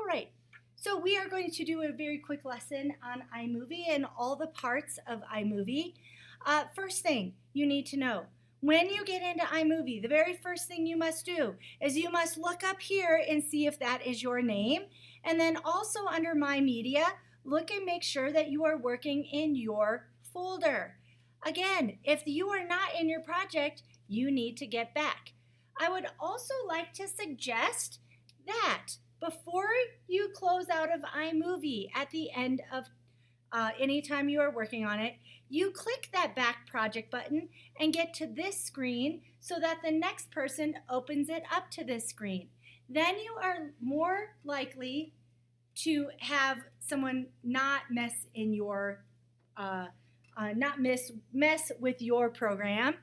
right, so we are going to do a very quick lesson on iMovie and all the parts of iMovie. First thing you need to know, when you get into iMovie, the very first thing you must do is you must look up here and see if that is your name. And then also under My Media, look and make sure that you are working in your folder. Again, if you are not in your project, you need to get back. I would also like to suggest that before you close out of iMovie at the end of anytime you are working on it, you click that back project button and get to this screen so that the next person opens it up to this screen. Then you are more likely to have someone not mess in your mess with your program.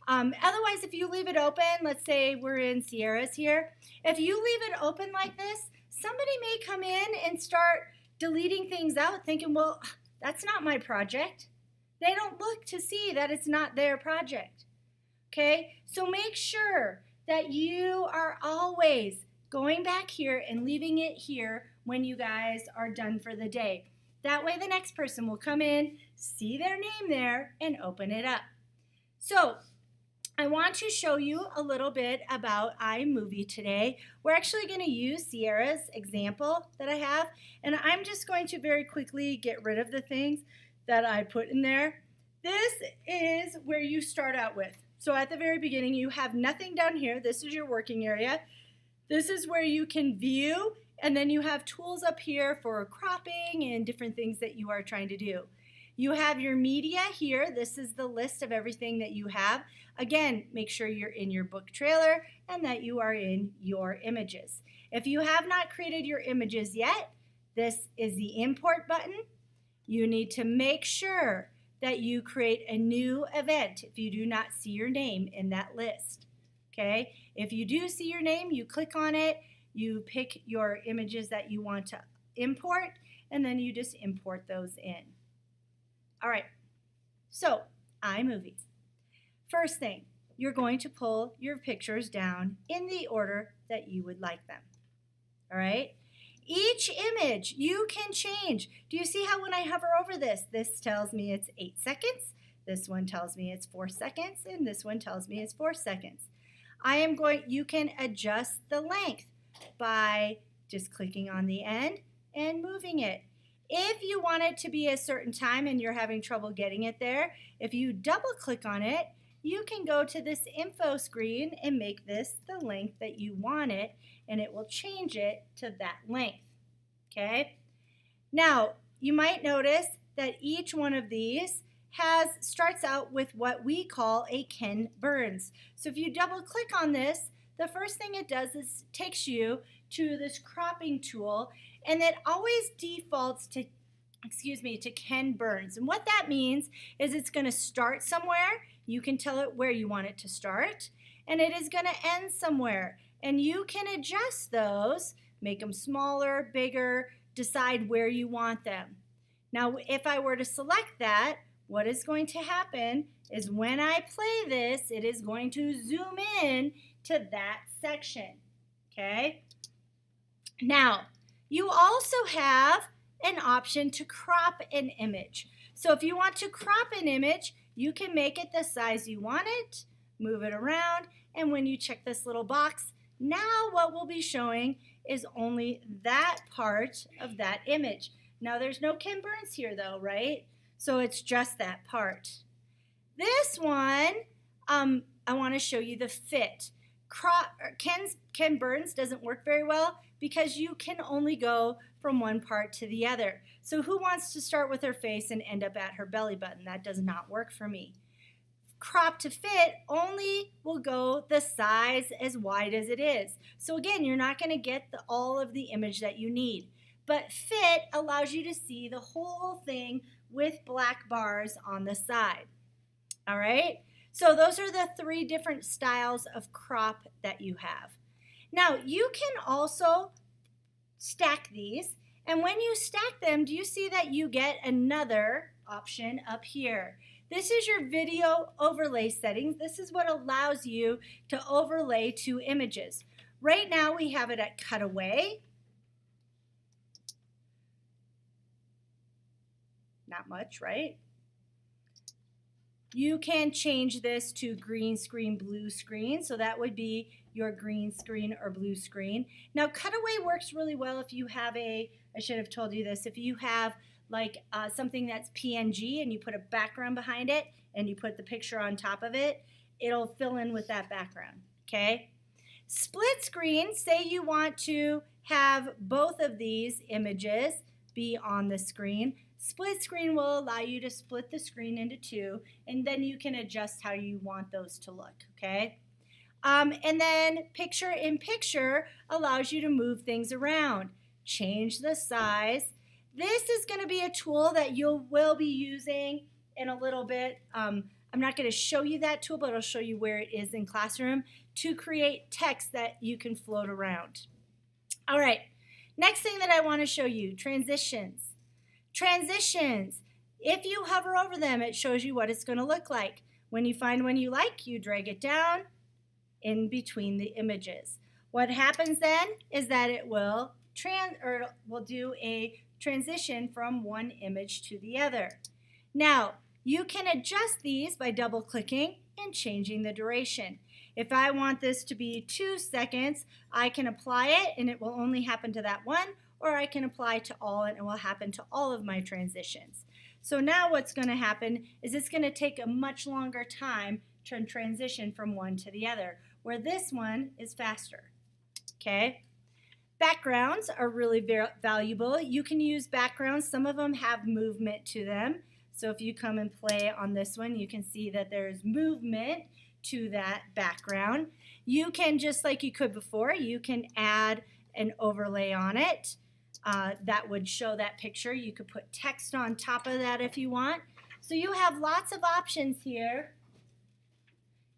Otherwise, if you leave it open, let's say we're in Sierra's here, if you leave it open like this, somebody may come in and start deleting things out thinking, well, that's not my project. They don't look to see that it's not their project. Okay, so make sure that you are always going back here and leaving it here when you guys are done for the day. That way the next person will come in, see their name there, and open it up. So I want to show you a little bit about iMovie today. We're actually going to use Sierra's example that I have, and I'm just going to very quickly get rid of the things that I put in there. This is where you start out with. So at the very beginning, you have nothing down here. This is your working area. This is where you can view, and then you have tools up here for cropping and different things that you are trying to do. You have your media here. This is the list of everything that you have. Again, make sure you're in your book trailer and that you are in your images. If you have not created your images yet, this is the import button. You need to make sure that you create a new event if you do not see your name in that list. Okay? If you do see your name, you click on it, you pick your images that you want to import, and then you just import those in. All right, so iMovie. First thing, you're going to pull your pictures down in the order that you would like them. All right? Each image you can change. Do you see how when I hover over this, this tells me it's 8 seconds, this one tells me it's 4 seconds, and this one tells me it's 4 seconds. You can adjust the length by just clicking on the end and moving it. If you want it to be a certain time and you're having trouble getting it there, if you double click on it, you can go to this info screen and make this the length that you want it, and it will change it to that length. Okay? Now, you might notice that each one of these starts out with what we call a Ken Burns. So if you double click on this, the first thing it does is takes you to this cropping tool, and it always defaults to Ken Burns. And what that means is it's going to start somewhere. You can tell it where you want it to start, and it is going to end somewhere. And you can adjust those, make them smaller, bigger, decide where you want them. Now, if I were to select that, what is going to happen is when I play this, it is going to zoom in to that section. Okay? Now, you also have an option to crop an image. So if you want to crop an image, you can make it the size you want it, move it around, and when you check this little box, now what we'll be showing is only that part of that image. Now there's no Ken Burns here though, right? So it's just that part. This one, I want to show you the fit. Ken Burns doesn't work very well because you can only go from one part to the other. So who wants to start with her face and end up at her belly button? That does not work for me. Crop to fit only will go the size as wide as it is. So again, you're not going to get all of the image that you need. But fit allows you to see the whole thing with black bars on the side. All right? So those are the 3 different styles of crop that you have. Now, you can also stack these, and when you stack them, do you see that you get another option up here? This is your video overlay settings. This is what allows you to overlay 2 images. Right now we have it at cutaway, Not much, right? You can change this to green screen, blue screen. So that would be your green screen or blue screen. Now, cutaway works really well if you have I should have told you this, if you have like something that's PNG and you put a background behind it and you put the picture on top of it, it'll fill in with that background, okay? Split screen, say you want to have both of these images be on the screen. Split screen will allow you to split the screen into two, and then you can adjust how you want those to look, okay? And then picture in picture allows you to move things around, change the size. This is going to be a tool that you will be using in a little bit. I'm not going to show you that tool, but I'll show you where it is in Classroom to create text that you can float around. All right, next thing that I want to show you, transitions. Transitions, if you hover over them, it shows you what it's going to look like. When you find one you like, you drag it down in between the images. What happens then is that it will do a transition from one image to the other. Now, you can adjust these by double-clicking and changing the duration. If I want this to be 2 seconds, I can apply it and it will only happen to that one, or I can apply to all and it will happen to all of my transitions. So now what's going to happen is it's going to take a much longer time to transition from one to the other, where this one is faster. Okay? Backgrounds are really valuable. You can use backgrounds. Some of them have movement to them. So if you come and play on this one, you can see that there's movement to that background. You can, just like you could before, you can add an overlay on it. That would show that picture. You could put text on top of that if you want. So you have lots of options here.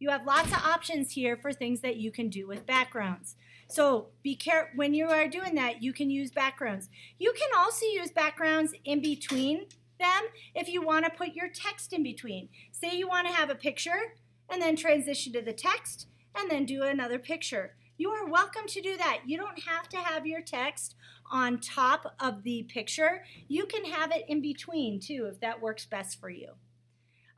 You have lots of options here for things that you can do with backgrounds. So be careful when you are doing that. You can use backgrounds. You can also use backgrounds in between them if you want to put your text in between. Say you want to have a picture and then transition to the text and then do another picture. You are welcome to do that. You don't have to have your text on top of the picture. You can have it in between too if that works best for you.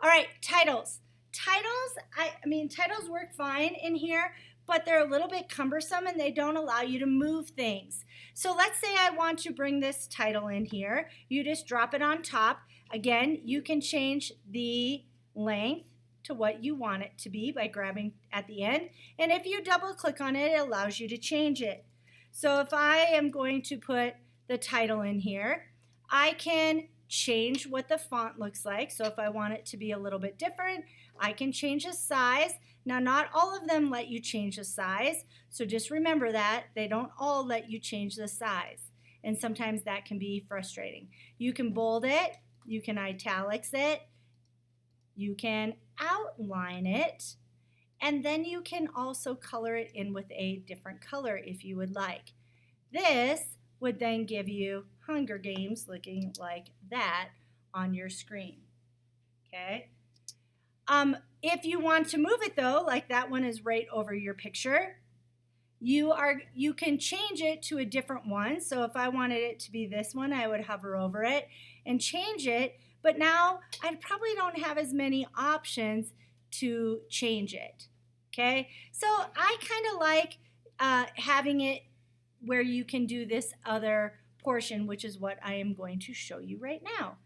All right, titles. Titles work fine in here, but they're a little bit cumbersome and they don't allow you to move things. So let's say I want to bring this title in here. You just drop it on top. Again, you can change the length to what you want it to be by grabbing at the end. And if you double click on it, it allows you to change it. So if I am going to put the title in here, I can change what the font looks like. So if I want it to be a little bit different, I can change the size. Now, not all of them let you change the size, so just remember that. They don't all let you change the size, and sometimes that can be frustrating. You can bold it, you can italics it, you can outline it, and then you can also color it in with a different color if you would like. This would then give you Hunger Games looking like that on your screen, okay? If you want to move it though, like that one is right over your picture, you can change it to a different one. So if I wanted it to be this one, I would hover over it and change it. But now I probably don't have as many options to change it. Okay, so I kind of like having it where you can do this other portion, which is what I am going to show you right now.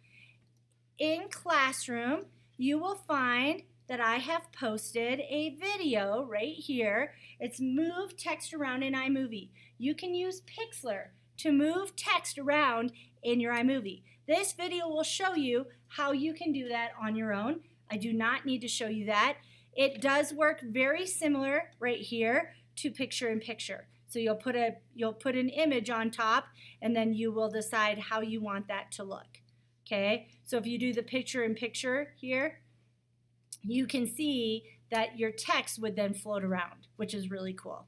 In Classroom, you will find that I have posted a video right here. It's Move Text Around in iMovie. You can use Pixlr to move text around in your iMovie. This video will show you how you can do that on your own. I do not need to show you that. It does work very similar right here to picture in picture. So you'll put an image on top and then you will decide how you want that to look. Okay, so if you do the picture in picture here, you can see that your text would then float around, which is really cool.